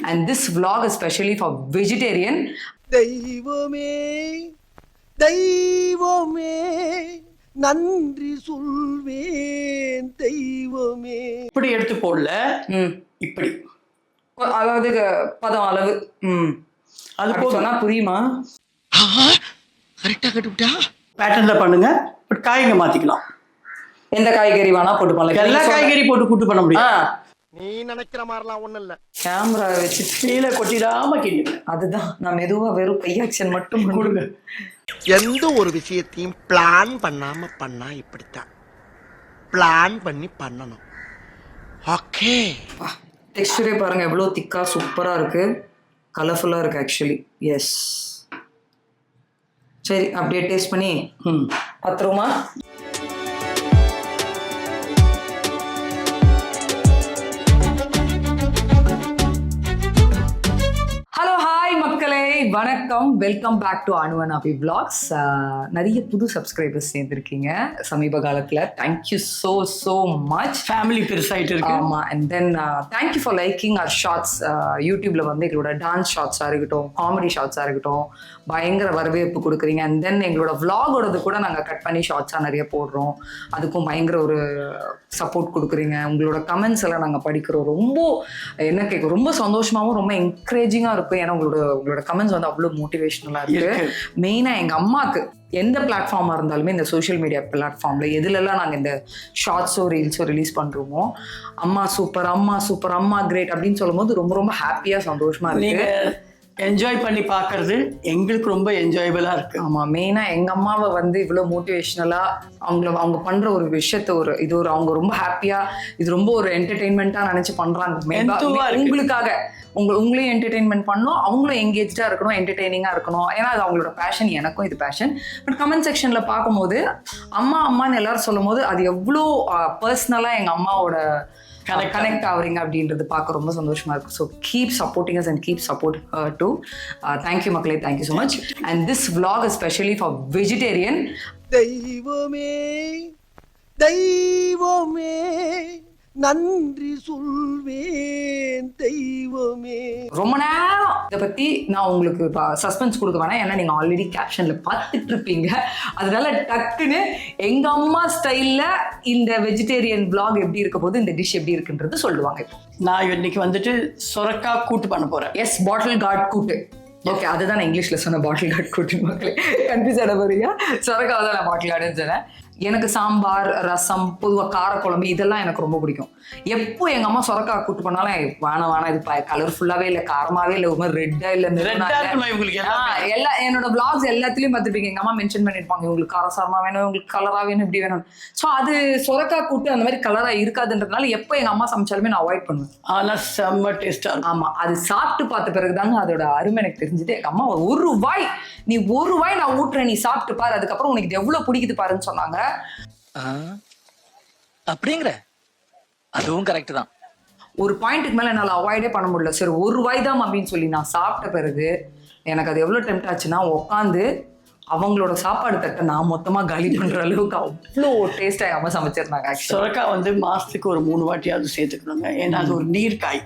and this vlog is specially for vegetarian. தெய்வமே தெய்வமே நன்றி சொல்வேன் தெய்வமே. இப்படி எடுத்து போடல, இப்படி அதாவது பதம் அளவு அது சொன்னா புரியுமா? கரெக்டா கட்டுவிட்டா பேட்டர்ன்ல பண்ணுங்க. பட் காய்ங்க மாத்திக்கலாம். எந்த காய்கறி வேணா போட்டு பண்ணலாம். எல்லா காய்கறி போட்டு கூட்டு பண்ண முடியும். நீ நினைக்கிற மாதிரிலாம் ஒண்ணும் இல்ல. கேமரா வச்சு கீழே கொட்டிடாம கிண்டுங்க. அதுதான் நான் மெதுவா வெறும் கை ஆக்ஷன் மட்டும் கொடுங்க. எந்த ஒரு விஷயத்தையும் பிளான் பண்ணாம பண்ணா இப்படித்தான். பிளான் பண்ணி பண்ணணும். ஓகே. டெக்ஸ்டரே பாருங்க எவ்வளவு திக்கா சூப்பரா இருக்கு, கலர்ஃபுல்லா இருக்கு ஆக்சுவலி. எஸ், சரி அப்படியே டேஸ்ட் பண்ணி பத்துருமா? வணக்கம், welcome back to Anu and Abhi vlogs. நிறைய புது சப்ஸ்கிரைபர்ஸ் சேர்ந்துருக்கீங்க சமீப காலத்தில். Thank you so much. ஃபேமிலி பெருசாயிட்டு இருக்கு. ஆமாம். And then thank you for liking our shorts. யூடியூப்ல வந்து எங்களோட டான்ஸ் ஷார்ட்ஸாக இருக்கட்டும், காமெடி ஷார்ட்ஸாக இருக்கட்டும், பயங்கர வரவேற்பு கொடுக்குறீங்க. அண்ட் தென் எங்களோட vlogோடது கூட நாங்கள் கட் பண்ணி ஷார்ட்ஸாக நிறைய போடுறோம். அதுக்கும் பயங்கர ஒரு சப்போர்ட் கொடுக்குறீங்க. உங்களோட கமெண்ட்ஸ் எல்லாம் நாங்கள் படிக்கிறோம். ரொம்ப என்ன கேட்கும், ரொம்ப சந்தோஷமாகவும் ரொம்ப என்கரேஜிங்காக இருக்கும். ஏன்னா உங்களோட கமெண்ட்ஸ் வந்து அவ்வளோ மோட்டிவேஷனலாக இருக்கு. மெயினாக எங்கள் அம்மாவுக்கு எந்த பிளாட்ஃபார்மாக இருந்தாலுமே, இந்த சோஷியல் மீடியா பிளாட்ஃபார்மில் எதுலெல்லாம் நாங்கள் இந்த ஷார்ட்ஸோ ரீல்ஸோ ரிலீஸ் பண்ணுறோமோ, அம்மா சூப்பர், அம்மா சூப்பர், அம்மா கிரேட் அப்படின்னு சொல்லும் போது ரொம்ப ரொம்ப ஹாப்பியாக சந்தோஷமாக இருக்கு. என்ஜாய் பண்ணி பார்க்கறது எங்களுக்கு ரொம்ப என்ஜாயபிளாக இருக்குது. ஆமாம், மெயினாக எங்கள் அம்மாவை வந்து இவ்வளோ மோட்டிவேஷ்னலாக அவங்க பண்ணுற ஒரு விஷயத்த அவங்க ரொம்ப ஹாப்பியாக, இது ரொம்ப ஒரு என்டர்டெயின்மெண்ட்டாக நினச்சி பண்ணுறாங்க. உங்களுக்காக உங்களையும் என்டர்டெயின்மெண்ட் பண்ணணும், அவங்களும் எங்கேஜாக இருக்கணும், என்டர்டெய்னிங்காக இருக்கணும். ஏன்னா அது அவங்களோட பேஷன், எனக்கும் இது பேஷன். பட் கமெண்ட் செக்ஷனில் பார்க்கும்போது அம்மான்னு எல்லாரும் சொல்லும் போது அது எவ்வளோ பர்சனலாக எங்கள் அம்மாவோட கனெக்ட் ஆகுறீங்க அப்படின்றது பார்க்க ரொம்ப சந்தோஷமா இருக்கு. So keep supporting us and keep support to. Thank you மக்களே, thank you so much. And this vlog is specially for vegetarian. தெய்வமே தெய்வமே நன்றி சொல்வேன் தெய்வமே. ரொம்ப நேரம் இதை பத்தி நான் உங்களுக்கு சஸ்பென்ஸ் கொடுக்க வேணாம், ஏன்னா நீங்க ஆல்ரெடி கேப்ஷன்ல பார்த்துட்டு இருப்பீங்க. அதனால டக்குன்னு எங்க அம்மா ஸ்டைல்ல இந்த வெஜிடேரியன் vlog எப்படி இருக்க போது, இந்த டிஷ் எப்படி இருக்குன்றது சொல்லுவாங்க. இப்போ நான் இன்னைக்கு வந்துட்டு சொரக்காய் கூட்டு பண்ண போறேன். எஸ், பாட்டில் கார்ட் கூட்டு. ஓகே, அதுதான் நான் இங்கிலீஷ்ல சொன்ன பாட்டில் கார்ட் கூட்டு. மக்களே கன்ஃபியூஸ் ஆன போறீங்க. சொரக்காய் தான் நான் பாட்டில் கார்டுன்னு சொன்னேன். எனக்கு சாம்பார், ரசம், பொதுவாக காரக்குழம்பு இதெல்லாம் எனக்கு ரொம்ப பிடிக்கும். எப்போ எங்கள் அம்மா சொரக்காய் கூட்டு பண்ணாலும் வேணாம் இது கலர்ஃபுல்லாகவே இல்லை, காரமாகவே இல்லை, ஒரு மாதிரி ரெட்டாக இல்லை, எல்லாம் என்னோட vlogs எல்லாத்துலேயும் பார்த்துருப்பீங்க. எங்கள் அம்மா மென்ஷன் பண்ணியிருப்பாங்க, இவங்களுக்கு காரசாரமாக வேணும், இவங்களுக்கு கலராக வேணும், இப்படி வேணும். ஸோ அது சொரக்காய் கூட்டு அந்த மாதிரி கலராக இருக்காதுன்றதுனால எப்போ எங்கள் அம்மா சமைச்சாலுமே நான் அவாய்ட் பண்ணுவேன். ஆனால் செம்ம டேஸ்டாக. ஆமாம், அது சாப்பிட்டு பார்த்த பிறகு தாங்க அதோட அருமை எனக்கு தெரிஞ்சுது. எங்கள் அம்மா ஒரு வாய் நான் ஊட்டுறேன், நீ சாப்பிட்டு பாரு, அதுக்கப்புறம் உனக்கு இது எவ்வளோ பிடிக்குது பாருன்னு சொன்னாங்க. அப்படிங்கிற அதுவும் கரெக்ட் தான். ஒரு பாயிண்ட்டுக்கு மேல என்னால அவாய்டே பண்ண முடியல. சரி ஒரு வாய் தான் அப்படின்னு சொல்லி நான் சாப்பிட்ட பிறகு எனக்கு அது எவ்வளவு டெம்ட் ஆச்சுன்னா, உட்காந்து அவங்களோட சாப்பாடு தட்டை நான் மொத்தமா காலி பண்ற அளவுக்கு அவ்வளோ டேஸ்டா அம்மா சமைச்சிருந்தாங்க. சொரக்காய் வந்து மாசத்துக்கு ஒரு 3 வாட்டியாவது சேர்த்துக்கணுங்க. ஏன்னா அது ஒரு நீர்க்காய்.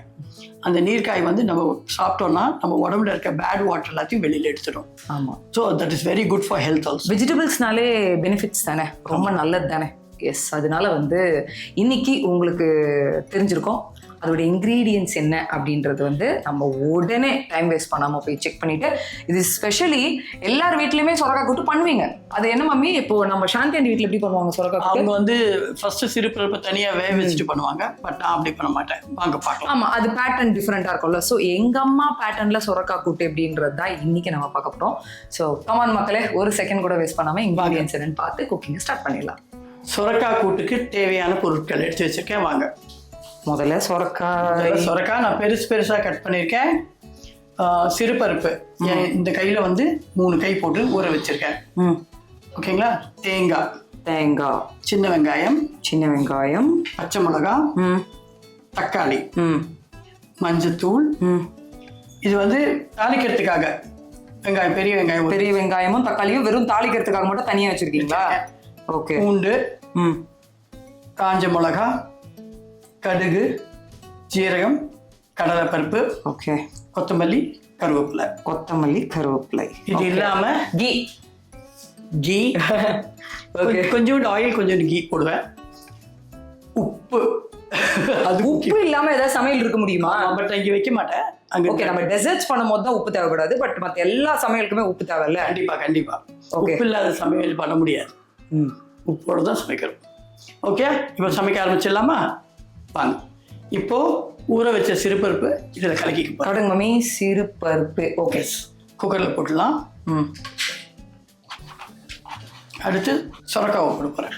அந்த நீர்க்காய் வந்து நம்ம சாப்பிட்டோம்னா நம்ம உடம்புல இருக்க பேட் வாட்டர் எல்லாத்தையும் வெளியில எடுத்துடும். ஆமா, so that is very good for health also. வெஜிடபிள்ஸ்னாலே பெனிஃபிட்ஸ் தானே, ரொம்ப நல்லது தானே. எஸ், அதனால வந்து இன்னைக்கு உங்களுக்கு தெரிஞ்சிருக்கோம் அதோட இன்க்ரீடியன்ஸ் என்ன அப்படின்றது வந்து நம்ம உடனே டைம் வேஸ்ட் பண்ணாமல் போய் செக் பண்ணிட்டு, இது ஸ்பெஷலி எல்லார் வீட்லையுமே சொரக்காய் கூட்டு பண்ணுவீங்க. அது என்ன மம்மி இப்போ நம்ம சாந்தி ஆண்டி வீட்டில் எப்படி பண்ணுவாங்க சொரக்காய்? அவங்க வந்து ஃபர்ஸ்ட் சிறுபருப்பை தனியாக வேக வச்சுட்டு பண்ணுவாங்க. பட் நான் அப்படி பண்ண மாட்டேன், வாங்க பார்க்கலாம். ஆமாம், அது பேட்டர்ன் டிஃப்ரெண்ட்டாக இருக்கும்ல. ஸோ எங்கள் அம்மா பேட்டர்னில் சொரக்காய் கூட்டு எப்படின்றது தான் இன்னைக்கு நம்ம பார்க்க போகிறோம். ஸோ கமான் மக்களே, ஒரு செகண்ட் கூட வேஸ்ட் பண்ணாமல் இன்க்ரீடியன்ஸ் என்னன்னு பார்த்து குக்கிங்கை ஸ்டார்ட் பண்ணிடலாம். சொரக்காய் கூட்டுக்கு தேவையான பொருட்கள் எடுத்து வச்சிருக்கேன், வாங்க. முதல்ல சொரக்காய் நான் பெருசாக கட் பண்ணியிருக்கேன். சிறுபருப்பு இந்த கையில் வந்து 3 கை போட்டு ஊற வச்சிருக்கேன். ஓகேங்களா. தேங்காய், சின்ன வெங்காயம், பச்சை மிளகாய், தக்காளி, மஞ்சத்தூள். இது வந்து தாளிக்கிறதுக்காக வெங்காயம், பெரிய வெங்காயமும் தக்காளியும் வெறும் தாளிக்கிறதுக்காக மட்டும் தனியாக வச்சிருக்கீங்களா? ஓகே. பூண்டு, காஞ்ச மிளகா, கடுகு, ஜீரகம், கடலைப்பருப்பு, ஓகே, கொத்தமல்லி, கருவேப்பிலை. கொத்தமல்லி, கருவேப்பிலை. இது இல்லாம கீ. கீ, கொஞ்சோண்டு ஆயில், கொஞ்சோண்டு கீ போடுவேன். உப்பு, அது உப்பு இல்லாம ஏதாவது சமையல் இருக்க முடியுமா? பட் இங்கே வைக்க மாட்டேன். அங்கே ஓகே, நம்ம டெசர்ட்ஸ் பண்ணும்போது தான் உப்பு தேவைப்படாது, பட் மற்ற எல்லா சமையலுக்குமே உப்பு தேவையில்ல. கண்டிப்பா உப்பு இல்லாத சமையல் பண்ண முடியாது. உப்போடு தான் சமைக்கிறோம். ஓகே, இப்போ சமைக்க ஆரம்பிச்சிடலாமா? வாங்க. இப்போ ஊற வச்ச சிறுபருப்பு இதில் கலக்கிக்க கடுங்க மம்மி. சிறு பருப்பு. ஓகே, குக்கரில் போட்டுடலாம். அடுத்து சொரக்காவை போட போகிறேன்.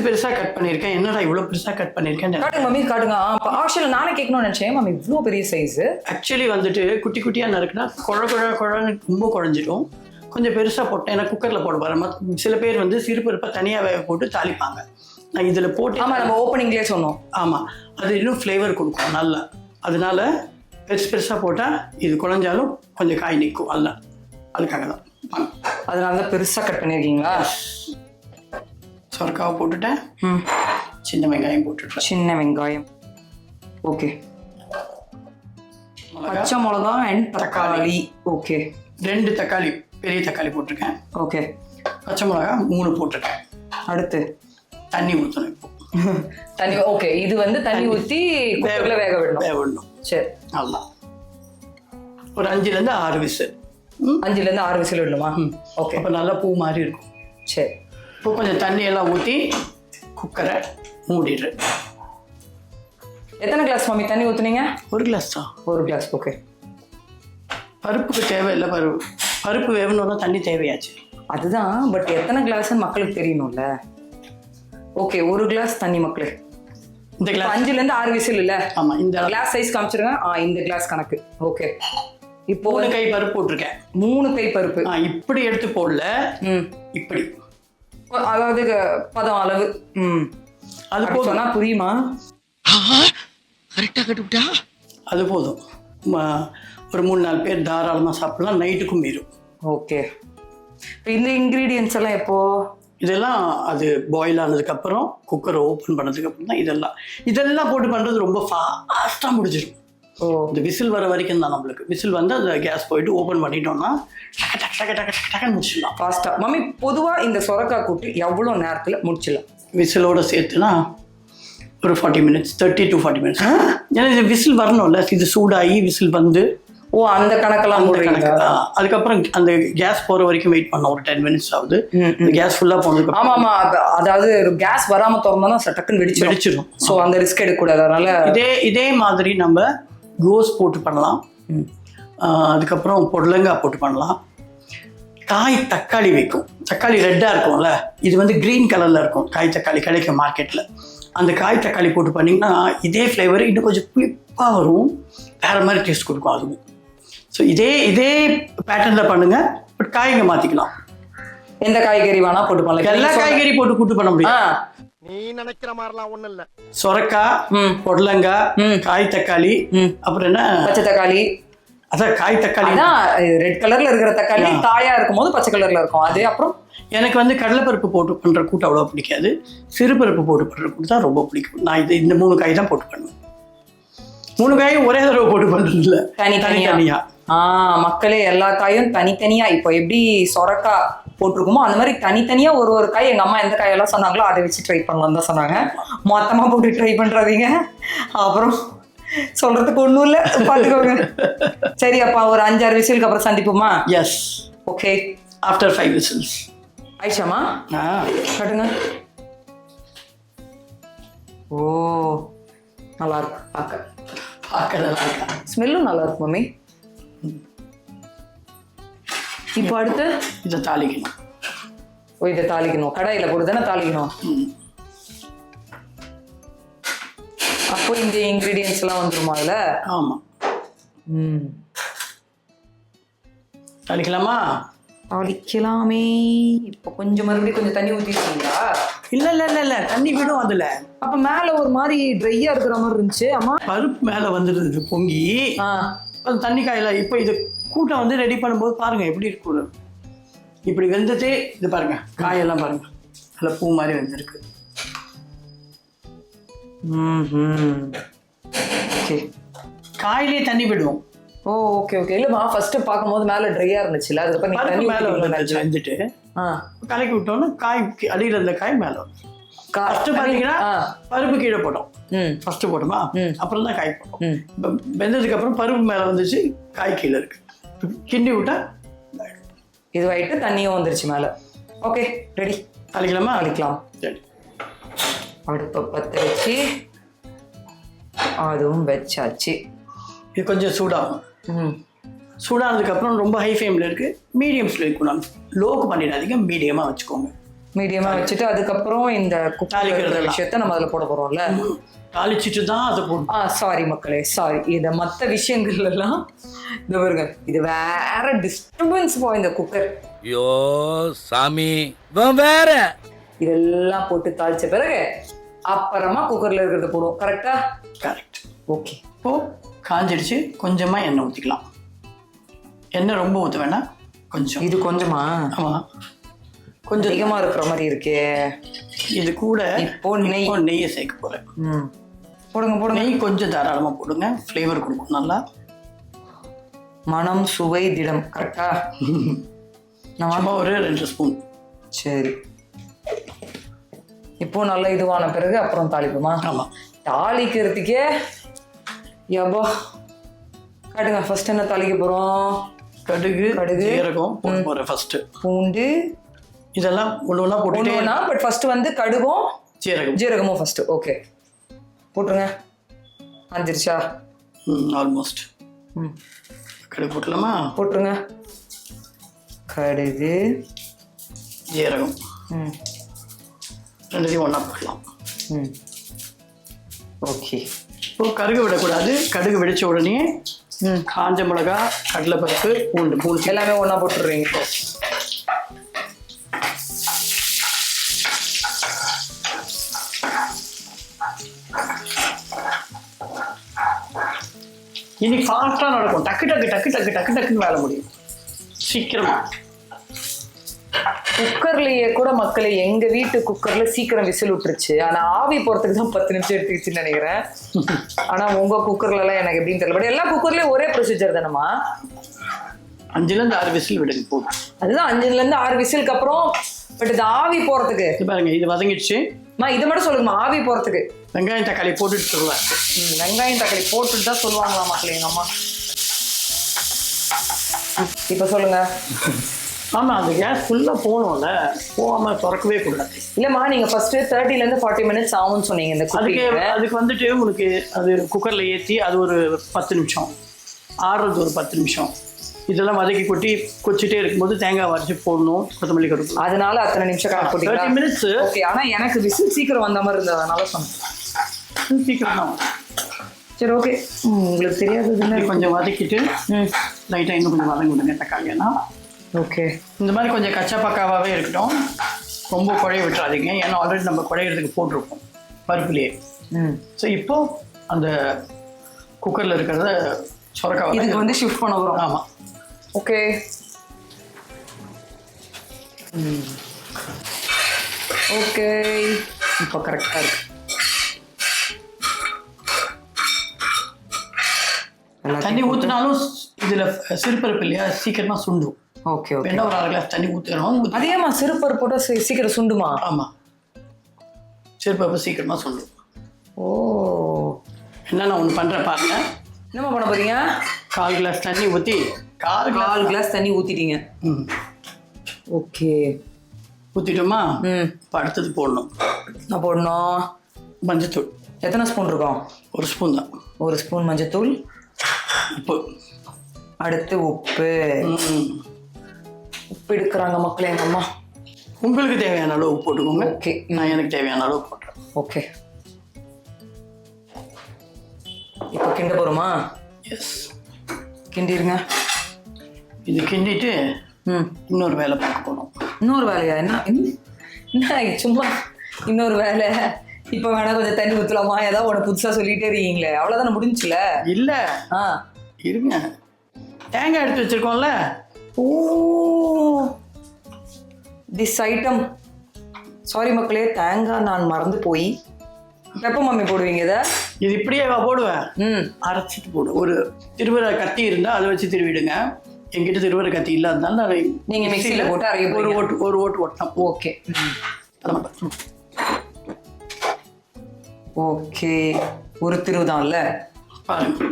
பெருசாக கட் பண்ணியிருக்கேன். என்னடா இவ்வளோ பெருசாக கட் பண்ணியிருக்கேன்? காட்டுங்க மம்மி, காட்டுங்க. ஆக்சுவலி நானே கேட்கணும்னு நினச்சேன் மம்மி, இவ்வளோ பெரிய சைஸு. ஆக்சுவலி வந்துட்டு குட்டி குட்டியாக நறுக்குனா குழன்னு ரொம்ப குழஞ்சிடும். கொஞ்சம் பெருசாக போட்டேன். ஏன்னா குக்கரில் போட போகிறேன். சில பேர் வந்து சிறுபருப்பை தனியாக வேக போட்டு தாளிப்பாங்க. நான் இதில் போட்டு, ஆமாம், நம்ம ஓப்பனிங்லேயே சொன்னோம். ஆமாம், அது இன்னும் ஃப்ளேவர் கொடுக்கும் நல்லா. அதனால பெருசாக போட்டால் இது குழஞ்சாலும் கொஞ்சம் காய் நிற்கும் அல்ல. அதுக்காக தான். அதனால தான் பெருசாக கட் பண்ணியிருக்கீங்களா? சொரக்காவை போட்டுட்டேன். சின்ன வெங்காயம் போட்டுட்டேன். சின்ன வெங்காயம். ஓகே, பச்சை மிளகா அண்ட் தக்காளி. ஓகே, 2 தக்காளி, பெரிய தக்காளி போட்டிருக்கேன். ஓகே, பச்சை மிளகா 3 போட்டிருக்கேன். அடுத்து தண்ணி ஊற்றணும். இப்போ தண்ணி. ஓகே, இது வந்து தண்ணி ஊற்றி குக்கரில் வேக விடணும். சரி, நல்லா ஒரு 5லேருந்து 6 விசில். 5லேருந்து 6 விசில் விடணுமா? ஓகே, அப்போ நல்லா பூ மாதிரி இருக்கும். சரி, இப்போ கொஞ்சம் தண்ணியெல்லாம் ஊற்றி குக்கரை மூடிடுறேன். எத்தனை கிளாஸ் மம்மி தண்ணி ஊற்றுனீங்க? 1 கிளாஸ் தான். 1 கிளாஸ். ஓகே, பருப்புக்கு தேவையில்லை. பருப்பு வேகணும்னா தண்ணி தேவையாச்சு. அதுதான், பட் எத்தனை கிளாஸ்ன்னு மக்களுக்கு தெரியணும்ல. ஓகே, 1 கிளாஸ் தண்ணி மக்களே. இந்த கிளாஸ் 5லேருந்து 6 விசில் இல்ல? ஆமாம், இந்த கிளாஸ் சைஸ் காமிச்சிருங்க. இந்த கிளாஸ் கணக்கு. ஓகே, இப்போ 3 கை பருப்பு போட்டிருக்கேன். 3 கை பருப்பு. இப்படி எடுத்து போடல, இப்படி, அதாவது பதம் அளவு. அது போதும். புரியுமா? கரெக்டா கட்டுவிட்டா? அது போதும். ஒரு 3-4 பேர் தாராளமாக சாப்பிடலாம். நைட்டுக்கும் மீறும். ஓகே, இப்போ இந்த இன்க்ரீடியன்ஸ் எல்லாம் எப்போ? இதெல்லாம் அது பாயில் ஆனதுக்கப்புறம், குக்கரை ஓப்பன் பண்ணதுக்கப்புறம் தான் இதெல்லாம் போட்டு பண்ணுறது ரொம்ப ஃபாஸ்ட்டாக முடிஞ்சிடும். இந்த விசில் வர வரைக்கும் தான் நம்மளுக்கு. விசில் வந்து அந்த கேஸ் போயிட்டு ஓப்பன் பண்ணிட்டோம்னா டக்குன்னு முடிச்சிடலாம் ஃபாஸ்ட்டாக. மம்மி, பொதுவாக இந்த சொரக்காய் கூட்டு எவ்வளோ நேரத்தில் முடிச்சிடலாம்? விசிலோடு சேர்த்துனா ஒரு 40 மினிட்ஸ், 30 to 40 மினிட்ஸ். ஏன்னா இது விசில் வரணும்ல, இது சூடாகி விசில் வந்து. அந்த கணக்கெல்லாம் கணக்கு. அதுக்கப்புறம் அந்த கேஸ் போகிற வரைக்கும் வெயிட் பண்ணோம். ஒரு 10 மினிட்ஸ் ஆகுது. கேஸ் ஃபுல்லாக போனதுக்கு. ஆமாம், அதாவது கேஸ் வராமல் திறந்தோம்னா டக்குன்னு வெடிச்சிடும். ஸோ அந்த ரிஸ்க் எடுக்கக்கூடாது. அதனால இதே மாதிரி நம்ம கோஸ் போட்டு பண்ணலாம். அதுக்கப்புறம் பொடலங்காய் போட்டு பண்ணலாம். காய் தக்காளி வைக்கும். தக்காளி ரெட்டாக இருக்கும்ல, இது வந்து க்ரீன் கலரில் இருக்கும். காய் தக்காளி கிடைக்கும் மார்க்கெட்டில். அந்த காய் தக்காளி போட்டு பண்ணிங்கன்னா இதே ஃப்ளேவர் இன்னும் கொஞ்சம் புளிப்பாக வரும். வேறு மாதிரி டேஸ்ட் கொடுக்கும் அதுவும். ஸோ இதே பேட்டர்னில் பண்ணுங்கள். பட் காய்ங்க மாற்றிக்கலாம். எந்த காய்கறி வேணால் போட்டு பண்ணலாம். எல்லா காய்கறி போட்டு கூட்டு பண்ண முடியும். நீ நினைக்கிற மாதிரிலாம் ஒண்ணும் இல்ல. சொரக்காய், பொடலங்காய், காய் தக்காளி, அப்புறம் என்ன பச்சை தக்காளி. அதான் காய் தக்காளி தான் ரெட் கலர்ல இருக்கிற தக்காளி காயா இருக்கும் போது பச்சை கலர்ல இருக்கும். அது அப்புறம் எனக்கு வந்து கடலைப்பருப்பு போட்டு பண்ற கூட்டு அவ்வளோ பிடிக்காது. சிறுபருப்பு போட்டு பண்ற கூட்டு தான் ரொம்ப பிடிக்கும். நான் இந்த 3 காய் தான் போட்டு பண்ணுவேன். 3 காயும் ஒரே தடவை போட்டு பண்றது இல்லை, தனித்தனியா. மக்களே, எல்லா காயும் தனித்தனியா. இப்போ எப்படி சொரக்காய் போட்டிருக்குமோ அந்த மாதிரி தனித்தனியா ஒரு காய். எங்க அம்மா எந்த காயெல்லாம் சொன்னாங்களோ அதை வச்சு ட்ரை பண்ணலாம் தான் சொன்னாங்க. மொத்தமா போட்டு ட்ரை பண்றாதீங்க. அப்புறம் சொல்றதுக்கு ஒண்ணும் இல்லை, பாத்துக்கோங்க. சரி, அப்பா ஒரு 5-6 விசிலுக்கு அப்புறம் சந்திப்போமா? எஸ். Okay, after 5 whistles. ஆயிஷாமா கட்டுங்க. ஓ, நல்லா இருக்கு பார்க்க நல்லா இருக்கா? ஸ்மெல்லும் நல்லா இருக்கு மம்மி. இப்போ அடுத்து இதை தாளிக்கணும். இதை தாளிக்கணும். கடாயில போட்டு தானே தாளிக்கணும். அப்போ இந்த இன்கிரீடியன்ஸ் எல்லாம் வந்துருமா அதுல? ஆமா. தாளிக்கலாமா? தாளிக்கலாமே. இப்போ கொஞ்சம் மறுபடியும் கொஞ்சம் தண்ணி ஊற்றிருக்கீங்களா? இல்ல தண்ணி விடும் அதுல. அப்ப மேல ஒரு மாதிரி ட்ரையா இருக்கிற மாதிரி இருந்துச்சு. ஆமா, பருப்பு மேல வந்துடுது பொங்கி. அது தண்ணி காயில. இப்போ இது கூட்டம் வந்து ரெடி பண்ணும்போது பாருங்க எப்படி இருக்கும். இப்படி வெந்ததே இது பாருங்க, காயெல்லாம் பாருங்க நல்ல பூ மாதிரி வெந்திருக்கு. ஓகே, காயிலே தண்ணி விடுவோம். ஓ ஓகே ஓகே. இல்லம்மா ஃபர்ஸ்ட் பார்க்கும்போது மேல ட்ரையா இருந்துச்சுல, அதுக்கப்புறம் நீ பருப்பு தண்ணி மேலே ஊத்திட்டீங்களா? வந்துட்டு ஆ கலக்கி விட்டோம்னா காய் அடியில் இருந்த காய் மேலே வரும். ஃபர்ஸ்ட் பார்த்தீங்கன்னா பருப்பு கீழே போட்டோம். ஃபர்ஸ்ட் போட்டோமா, அப்புறம் தான் காய் போட்டோம். இப்போ வெந்ததுக்கு அப்புறம் பருப்பு மேலே வந்துச்சு, காய் கீழே இருக்கு. கிண்டி விட்டா இதுவாயிட்டு தண்ணியும் வந்துருச்சு மேல. Okay ready. அழிக்கலாமா? அழிக்கலாம். சரி. அடுப்பை பற்ற வச்சு அதுவும் வச்சாச்சு. இது கொஞ்சம் சூடாகும். சூடானதுக்கப்புறம் ரொம்ப ஹை ஃப்ளேமில் இருக்குது, மீடியம் ஃப்ளேம் கூட லோக்கு பண்ணிடாதீங்க, மீடியமாக வச்சுக்கோங்க. மீடியமாக வச்சுட்டு அதுக்கப்புறம் இந்த தாளிக்கிற விஷயத்த நம்ம அதில் போட போகிறோம்ல. தாளிச்சிட்டு தான் அதை போடணும். சாரி மக்களே, சாரி. இந்த மற்ற விஷயங்கள் எல்லாம் இந்த பாருங்க, இது வேற டிஸ்டர்பன்ஸ் போ இந்த குக்கர். ஐயோ சாமி வேற. இதெல்லாம் போட்டு தாளிச்ச பிறகு அப்புறமா குக்கர்ல இருக்கிறத போடுவோம். கரெக்டா? கரெக்ட். ஓகே. இப்போ காஞ்சிடுச்சு, கொஞ்சமாக எண்ணெய் ஊற்றிக்கலாம். எண்ணெய் ரொம்ப ஊற்ற வேணாம், கொஞ்சம். இது கொஞ்சமா? ஆமாம், கொஞ்சம் அதிகமாக இருக்கிற மாதிரி இருக்கே. இது கூட இப்போ நெய்யை சேர்க்க போகிறேன். போடுங்க போடுங்க. நெய் கொஞ்சம் தாராளமாக போடுங்க, ஃப்ளேவர் கொடுக்கும் நல்லா. மனம் சுவை திடம். கரெக்டா? நம்ம ஒரு 2 ஸ்பூன். சரி. இப்போ நல்லா இதுவான பிறகு அப்புறம் தாளிப்புமா? ஆமாம். தாளிக்கிறதுக்கே எவ்வளோ காட்டுங்க. ஃபர்ஸ்ட் என்ன தாளிக்க போகிறோம்? கடுகு ஜீரகம் போட போகிறேன் ஃபர்ஸ்ட். பூண்டு இதெல்லாம் ஒன்று ஒன்றா போட்டுட்டேன்னா, பட் ஃபர்ஸ்ட் வந்து கடுகும் ஜீரகமும் ஃபர்ஸ்ட். ஓகே போட்டுருங்க. அஞ்சிருச்சா? ஆல்மோஸ்ட். கடுகு போட்டலாமா? போட்டுருங்க. கடுகு ஜீரகம் ரெண்டுத்தையும் ஒன்றா போடலாம். ஓகே. இப்போ கடுகு விடக்கூடாது. கடுகு வெடிச்ச உடனே காஞ்ச மிளகா, கடலைப்பருப்பு, பூண்டு எல்லாமே ஒன்றா போட்டுடுறீங்க. இன்னைக்கு ஃபாஸ்ட்டாக நடக்கும். டக்கு டக்கு டக்கு டக்கு டக்கு டக்குன்னு வேலை முடியும் சீக்கிரமா. குக்கர்லயே கூட மக்களே, எங்க வீட்டு குக்கர்ல சீக்கிரம் விசில் விட்டுருச்சு. ஆனா ஆவி போறதுக்கு தான் 10 நிமிஷம் எடுத்துக்கிச்சுன்னு நினைக்கிறேன். ஆனா உங்க குக்கர்ல எல்லாம் எனக்கு எப்படின்னு தெரியல. பட் எல்லா குக்கர்லயும் ஒரே ப்ரொசீஜர் தானமா? 5லேருந்து 6 விசில் விடுங்க போதும். அதுதான் 5லேருந்து 6 விசிலுக்கு அப்புறம். பட் இது ஆவி போறதுக்கு பாருங்க, இது வதங்கிடுச்சு. இது மட்டும் சொல்லுங்கம்மா, ஆவி போறதுக்கு வெங்காயம் தக்காளி போட்டுட்டு சொல்லலாம். வெங்காயம் தக்காளி போட்டுட்டு தான் சொல்லுவாங்களா மக்களே எங்க அம்மா. இப்ப சொல்லுங்க. ஆமாம், அந்த கேஸ் ஃபுல்லாக போகணும்ல, போகாமல் திறக்கவே கூடாது. இல்லைம்மா, நீங்கள் ஃபர்ஸ்ட்டு 30லேருந்து 40 மினிட்ஸ் ஆகும்னு சொன்னீங்க இந்த அதுக்கு வந்துட்டு உங்களுக்கு அது குக்கரில் ஏற்றி அது ஒரு 10 நிமிஷம், ஆடுறது ஒரு 10 நிமிஷம், இதெல்லாம் வதக்கி கொட்டி கொச்சிட்டே இருக்கும்போது தேங்காய் வரைச்சி போடணும், கொத்தமல்லி கருப்பு. அதனால அத்தனை நிமிஷம் கணக்கு போட்டீங்க. 30 மினிட்ஸ். ஓகே. ஆனால் எனக்கு விசில் சீக்கிரம் வந்த மாதிரி இருந்தது, அதனால சொன்னேன். சீக்கிரம் தான். சரி ஓகே. உங்களுக்கு தெரியாததுன்னு கொஞ்சம் வதக்கிட்டு லைட்டாக இன்னும் கொஞ்சம் வதங்கி விடுங்க தக்காளினா. ஓகே. இந்த மாதிரி கொஞ்சம் கச்சா பக்காவாகவே இருக்கட்டும், ரொம்ப குழைய விட்டுறாதீங்க. ஏன்னா ஆல்ரெடி நம்ம குழையிறதுக்கு போட்டிருப்போம் பருப்புலேயே. ஸோ இப்போ அந்த குக்கரில் இருக்கிறத சொரக்காய் இதுக்கு வந்து ஷிஃப்ட் பண்ண வரும். ஆமாம். ஓகே. ஓகே, இப்போ கரெக்டாக இருக்கு. தண்ணி ஊற்றினாலும் இதில் சிறுபருப்பு இல்லையா, சீக்கிரமாக சுண்டும். Okay okay. என்ன ஒரு 1/2 கிளாஸ் தண்ணி ஊற்றுறோம். அதேமா சிறுபருப்பு போட்டால் சீக்கிரம் சுண்டுமா? ஆமாம், சிறுபருப்பு சீக்கிரமாக சுண்டும். ஓ, என்ன நான் ஒன்று பண்ணுறேன் பாருங்க. என்னம்மா பண்ண போறீங்க? 1/4 கிளாஸ் தண்ணி ஊற்றி 1/4 கிளாஸ் தண்ணி ஊற்றிட்டீங்க. ஓகே, ஊற்றிட்டோமா? இப்போ அடுத்தது போடணும். என்ன போடணும்? மஞ்சத்தூள். எத்தனை ஸ்பூன் இருக்கும்? 1 ஸ்பூன் தான். 1 ஸ்பூன் மஞ்சத்தூள். உப்பு. அடுத்து உப்பு. உப்பு எடுக்கிறாங்க மக்களே எங்கள் அம்மா. உங்களுக்கு தேவையான அளவு உப்பு போட்டுக்கோங்க. ஓகே, நான் எனக்கு தேவையான அளவு போட்டுறேன். ஓகே. இப்போ கிண்ட போகிறோமா? எஸ், கிண்டிருங்க. இது கிண்டிட்டு இன்னொரு வேலை பார்க்க போகணும். இன்னொரு வேலையா? என்ன சும்மா இன்னொரு வேலை? இப்போ வேணா கொஞ்சம் தண்ணி ஊற்றலாமா? ஏதாவது ஒன்று புதுசாக சொல்லிகிட்டே இருக்கீங்களே, அவ்வளோதானே முடிஞ்சுல? இல்லை, இருங்க. தேங்காய் எடுத்து வச்சிருக்கோம்ல. ஓ, திஸ் ஐட்டம். சாரி மக்களே, தேங்காய் நான் மறந்து போய். எப்போ மம்மி போடுவீங்க இதை? இது இப்படியே போடுவேன், அரைச்சிட்டு போடுவேன். ஒரு திருவரை கத்தி இருந்தால் அதை வச்சு திருவிடுங்க. என்கிட்ட திருவரை கத்தி இல்லாதனால நான் நீங்க மிக்ஸியில் போட்டு அரைக்க ஒரு ஓட்டு ஓட்டினேன். ஓகே அதை மட்டும். ஓகே, ஒரு திருவுதான்ல பாருங்க.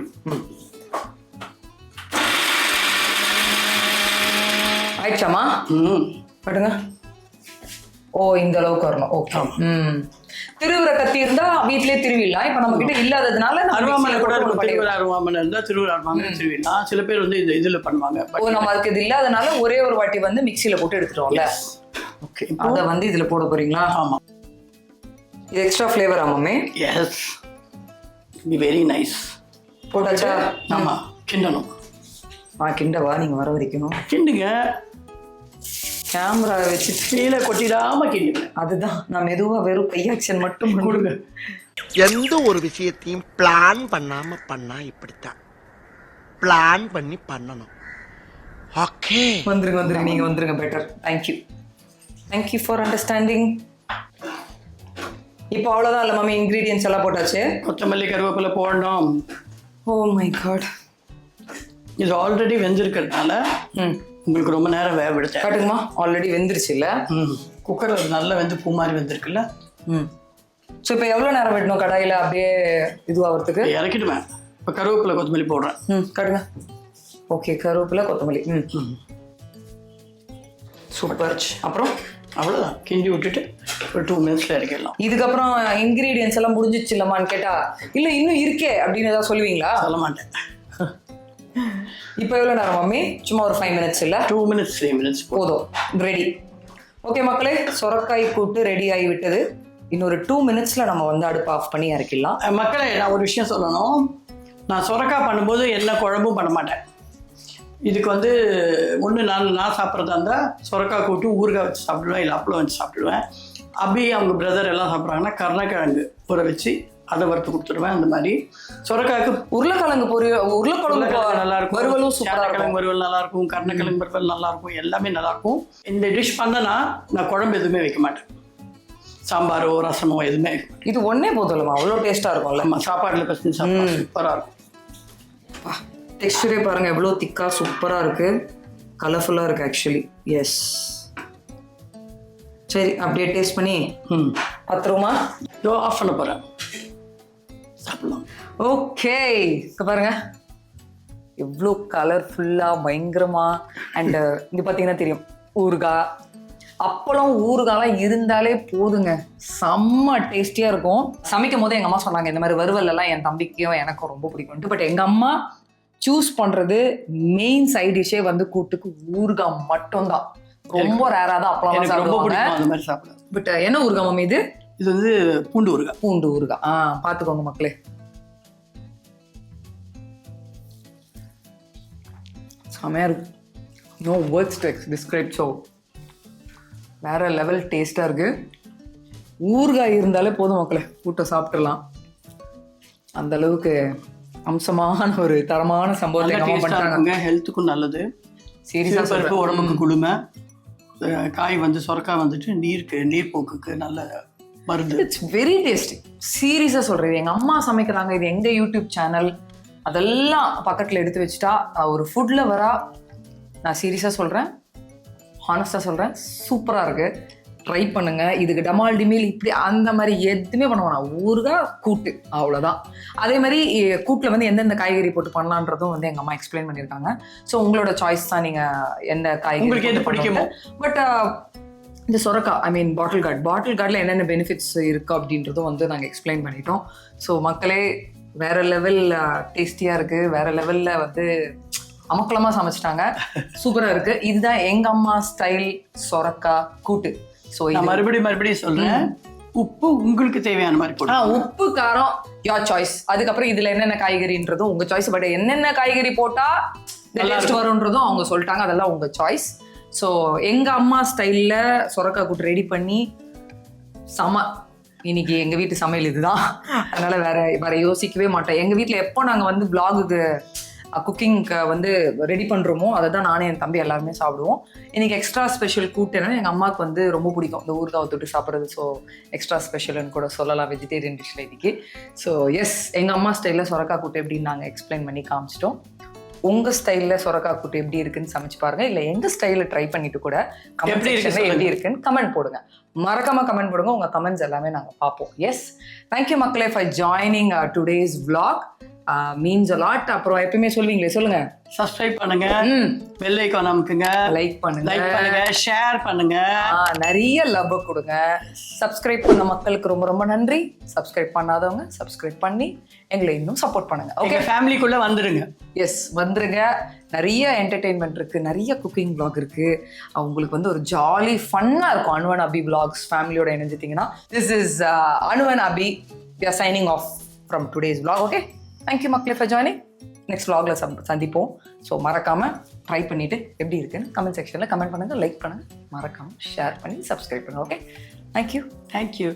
ஆயிடுச்சாமா? படுங்க. ஓ, இந்த அளவுக்கு வரணும். ஓகே. திருவுற கத்தி இருந்தா வீட்லயே திருவிடலாம். இப்ப நம்ம கிட்ட இல்லாததுனால அருவாமனை கூட இருக்கும். திருவிழா அருவாமனை இருந்தா திருவிழா அருவாமனை திருவிடலாம். சில பேர் வந்து இதுல பண்ணுவாங்க. ஓ, நம்ம அதுக்கு இது இல்லாதனால ஒரே ஒரு வாட்டி வந்து மிக்சியில போட்டு எடுத்துட்டோம்ல. ஓகே, அத வந்து இதுல போட போறீங்களா? ஆமா. இது எக்ஸ்ட்ரா ஃப்ளேவர் ஆமாமே. Yes, be very nice. போட்டாச்சா? ஆமா, கிண்டணும். கிண்டவா? நீங்க வர வரைக்கும் கிண்டுங்க. கேமரா வச்சு கீழே கொட்டிடாம கிண்டுங்க. அதுதான் நான் மெதுவா வெறும் கை ஆக்ஷன் மட்டும் கொடுங்க. எந்த ஒரு விஷயத்தையும் பிளான் பண்ணாம பண்ணா இப்படித்தான். பிளான் பண்ணி பண்ணணும். ஓகே, வந்துருங்க நீங்க வந்துருங்க. பெட்டர். Thank you for understanding. இப்போ அவ்வளோதான் இல்லை மாமி, இன்க்ரீடியன்ஸ் எல்லாம் போட்டாச்சு. கொத்தமல்லி கருவேப்பிலை போடணும். ஓ மை காட், இது ஆல்ரெடி வெந்திருக்கிறதுனால உங்களுக்கு ரொம்ப நேரம் வேக விடுத்தேன். காட்டுங்கம்மா, ஆல்ரெடி வெந்துருச்சு இல்லை? குக்கரில் நல்லா வெந்து பூ மாதிரி வெந்திருக்குல்ல. ஸோ இப்போ எவ்வளோ நேரம் விடணும் கடாயில் அப்படியே இதுவாகிறதுக்கு? இறக்கிடுவேன். இப்போ கருவேப்பிலை கொத்தமல்லி போடுறேன். காட்டுங்க. ஓகே, கருவேப்பிலை கொத்தமல்லி. சூப்பர். அப்புறம் அவ்வளோதான், கிண்டி விட்டுட்டு ஒரு 2 மினிட்ஸில் இறக்கிடலாம். இதுக்கப்புறம் இன்க்ரீடியன்ஸ் எல்லாம் முடிஞ்சிச்சு இல்லம்மான்னு கேட்டா இல்லை இன்னும் இருக்கே அப்படின்னு ஏதாவது சொல்லுவீங்களா? சொல்ல மாட்டேன். இப்போ எவ்வளோ நேரம் மம்மி? சும்மா ஒரு 5 மினிட்ஸ் இல்லை? 2 மினிட்ஸ் 3 மினிட்ஸ் போதும். ரெடி. ஓகே மக்களே, சொரக்காய் கூட்டு ரெடி ஆகி விட்டது. இன்னொரு 2 மினிட்ஸில் நம்ம வந்து அடுப்பு ஆஃப் பண்ணி இறக்கிடலாம். மக்களே, நான் ஒரு விஷயம் சொல்லணும். நான் சொரக்காய் பண்ணும்போது என்ன குழம்பும் பண்ண மாட்டேன். இதுக்கு வந்து ஒன்று நான் சாப்பிட்றதா இருந்தால் சொரக்காய் கூட்டு ஊறுகாய் வச்சு சாப்பிடுவேன், இல்லை அப்பளம் வச்சு சாப்பிடுவேன். அப்படி அவங்க பிரதர் எல்லாம் சாப்பிட்றாங்கன்னா கருணக்கிழங்கு ஊற வச்சு அதை வறுத்து கொடுத்துருவேன். அந்த மாதிரி சொரக்காய்க்கு உருளைக்கிழங்கு உருளைக்கிழங்கு நல்லா இருக்கும், வறுவலும் சூப்பராக கிழங்கு வறுவல் நல்லா இருக்கும், கருணக்கிழங்கு வறுவல் நல்லா இருக்கும், எல்லாமே நல்லா இருக்கும். இந்த டிஷ் பண்ணனா நான் குழம்பு எதுவுமே வைக்க மாட்டேன். சாம்பாரோ ரசமோ எதுவுமே. இது ஒன்னே போதும்மா, அவ்வளோ டேஸ்ட்டாக இருக்கும்ல. நம்ம சாப்பாட்டில் பசங்க சாப்பிட்டா சூப்பராக இருக்கும். டெக்ஸ்டரே பாருங்க எவ்வளோ திக்காக சூப்பராக இருக்கு, கலர்ஃபுல்லாக இருக்கு ஆக்சுவலி. எஸ், சரி அப்படியே டேஸ்ட் பண்ணி பத்திரமா ஆஃப் பண்ண போகிறேன். சாப்பிடலாம். ஓகே, இப்போ பாருங்க எவ்வளோ கலர்ஃபுல்லாக பயங்கரமாக. அண்ட் இங்கே பார்த்தீங்கன்னா தெரியும் ஊறுகாய், அப்பளம், ஊறுகாலாம் இருந்தாலே போதுங்க, செம்ம டேஸ்டியாக இருக்கும். சமைக்கும் போது எங்கள் அம்மா சொன்னாங்க இந்த மாதிரி வறுவல் எல்லாம் என் தம்பிக்கும் எனக்கும் ரொம்ப பிடிக்கும்ட்டு. பட் எங்கள் அம்மா சூஸ் பண்ணுறது மெயின் சைட் டிஷ்ஷே வந்து கூட்டுக்கு ஊறுகாய் மட்டும்தான். ரொம்ப ரேராக தான் அப்பளம் சாப்பிடுவாங்க. அந்த மாதிரி சாப்பிடுவேன். பட் என்ன ஊறுகாய் மம்மி இது? இது வந்து பூண்டு ஊறுகாய். பூண்டு ஊறுகாய். பார்த்துக்கோங்க மக்களே, செமையாக இருக்கு. No words to describe. So வேற லெவல் டேஸ்ட்டாக இருக்கு. ஊறுகாய் இருந்தாலே போதும் மக்களே, கூட்ட சாப்பிட்டுடலாம். அந்த அளவுக்கு அம்சமான ஒரு தரமான சம்பவத்தை பண்ணிட்டாங்க. ஹெல்த்துக்கும் நல்லது. சீரியஸாக பருப்பு உடம்புக்கு குளுமை. காய் வந்து சொரக்காய் வந்துட்டு நீர்ப்போக்குக்கு நல்ல மருந்து. It's very tasty. சீரியஸாக சொல்கிறேன், எங்கள் அம்மா சமைக்கிறாங்க, இது எங்கள் யூடியூப் சேனல், அதெல்லாம் பக்கத்தில் எடுத்து வச்சுட்டா ஒரு ஃபுட்டில் வரா. நான் சீரியஸாக சொல்கிறேன், ஹானஸ்டாக சொல்கிறேன், சூப்பராக இருக்குது. ட்ரை பண்ணுங்க. இதுக்கு டமால் டிமில் இப்படி அந்த மாதிரி எதுவுமே பண்ண வேணாம், ஊறுகாய் கூட்டு அவ்வளோதான். அதே மாதிரி கூட்டில் வந்து எந்தெந்த காய்கறி போட்டு பண்ணலான்றதும் வந்து எங்கள் அம்மா எக்ஸ்பிளைன் பண்ணியிருக்காங்க. ஸோ உங்களோட சாய்ஸ் தான், நீங்கள் எந்த காய்கறி உங்களுக்கு எது பிடிக்குமோ. பட் இந்த சொரக்காய், ஐ மீன் பாட்டில் கார்டில் என்னென்ன பெனிஃபிட்ஸ் இருக்குது அப்படின்றதும் வந்து நாங்கள் எக்ஸ்பிளைன் பண்ணிட்டோம். ஸோ மக்களே, வேற லெவல் டேஸ்டியாக இருக்குது, வேற லெவலில் வந்து அமக்கலமாக சமைச்சிட்டாங்க, சூப்பராக இருக்குது. இதுதான் எங்கள் அம்மா ஸ்டைல் சொரக்காய் கூட்டு. ஸோ நான் மறுபடியும் சொல்கிறேன், உப்பு உங்களுக்கு தேவையான மாதிரி போட்டு. உப்பு காரம் யோர் சாய்ஸ். அதுக்கப்புறம் இதில் என்னென்ன காய்கறின்றதும் உங்கள் சாய்ஸ். பட் என்னென்ன காய்கறி போட்டால் டேஸ்ட் வரும்ன்றதும் அவங்க சொல்லிட்டாங்க, அதெல்லாம் உங்கள் சாய்ஸ். ஸோ எங்கள் அம்மா ஸ்டைலில் சொரக்காய் கூட்டு ரெடி பண்ணி இன்னைக்கு எங்கள் வீட்டு சமையல் இதுதான். அதனால் வேற யோசிக்கவே மாட்டேன். எங்கள் வீட்டில் எப்போ நாங்கள் வந்து vlog-க்கு குக்கிங்க்கு வந்து ரெடி பண்ணுறோமோ அதை தான் நானே என் தம்பி எல்லாருமே சாப்பிடுவோம். இன்னைக்கு எக்ஸ்ட்ரா ஸ்பெஷல் கூட்டு என்னன்னா எங்கள் அம்மாவுக்கு வந்து ரொம்ப பிடிக்கும் இந்த ஊறுகாவை தொட்டு சாப்பிட்றது. ஸோ எக்ஸ்ட்ரா ஸ்பெஷல்னு கூட சொல்லலாம் வெஜிடேரியன் டிஷ்ல இன்னைக்கு. ஸோ எஸ், எங்கள் அம்மா ஸ்டைலில் சொரக்காய் கூட்டு எப்படின்னு நாங்கள் எக்ஸ்பிளைன் பண்ணி காமிச்சிட்டோம். உங்கள் ஸ்டைலில் சொரக்காய் கூட்டு எப்படி இருக்குன்னு சமைச்சு பாருங்க, இல்லை எங்கள் ஸ்டைலில் ட்ரை பண்ணிட்டு கூட கமெண்ட் செக்ஷனில் எப்படி இருக்குன்னு கமெண்ட் போடுங்க. மறக்காம கமெண்ட் போடுங்க, உங்கள் கமெண்ட்ஸ் எல்லாமே நாங்கள் பார்ப்போம். எஸ், தேங்க்யூ மக்களே for joining today's vlog. Means allot. அப்புறம் எப்பயுமே சொல்வீங்களே, சொல்லுங்க. சப்ஸ்கிரைப் பண்ணுங்க, பெல் ஐகான் அமுக்குங்க, லைக் பண்ணுங்க, ஷேர் பண்ணுங்க, நிறைய லவ் கொடுங்க. சப்ஸ்கிரைப் பண்ண மக்களுக்கு ரொம்ப ரொம்ப நன்றி. சப்ஸ்கிரைப் பண்ணாதவங்க சப்ஸ்கிரைப் பண்ணி எங்களை இன்னும் சப்போர்ட் பண்ணுங்க. ஓகே, ஃபேமிலிக்குள்ள வந்துருங்க. எஸ், வந்துருங்க. நிறைய என்டர்டெயின்மெண்ட் இருக்கு, நிறைய குக்கிங் vlog இருக்கு. உங்களுக்கு வந்து ஒரு ஜாலி ஃபன்னா இருக்கும். அனு அண்ட் அபி vlogs ஃபேமிலியோட இணைஞ்சிட்டிங்கன்னா. This is Anu and Abhi. We are signing off from today's vlog. Okay, thank you மக்களே for joining. நெக்ஸ்ட் vlogல சந்திப்போம். ஸோ மறக்காம ட்ரை பண்ணிட்டு எப்படி இருக்குன்னு கமெண்ட் செக்ஷன்ல கமெண்ட் பண்ணுங்க, லைக் பண்ணுங்க, மறக்காம ஷேர் பண்ணி சப்ஸ்கிரைப் பண்ணுங்க. Okay, thank you.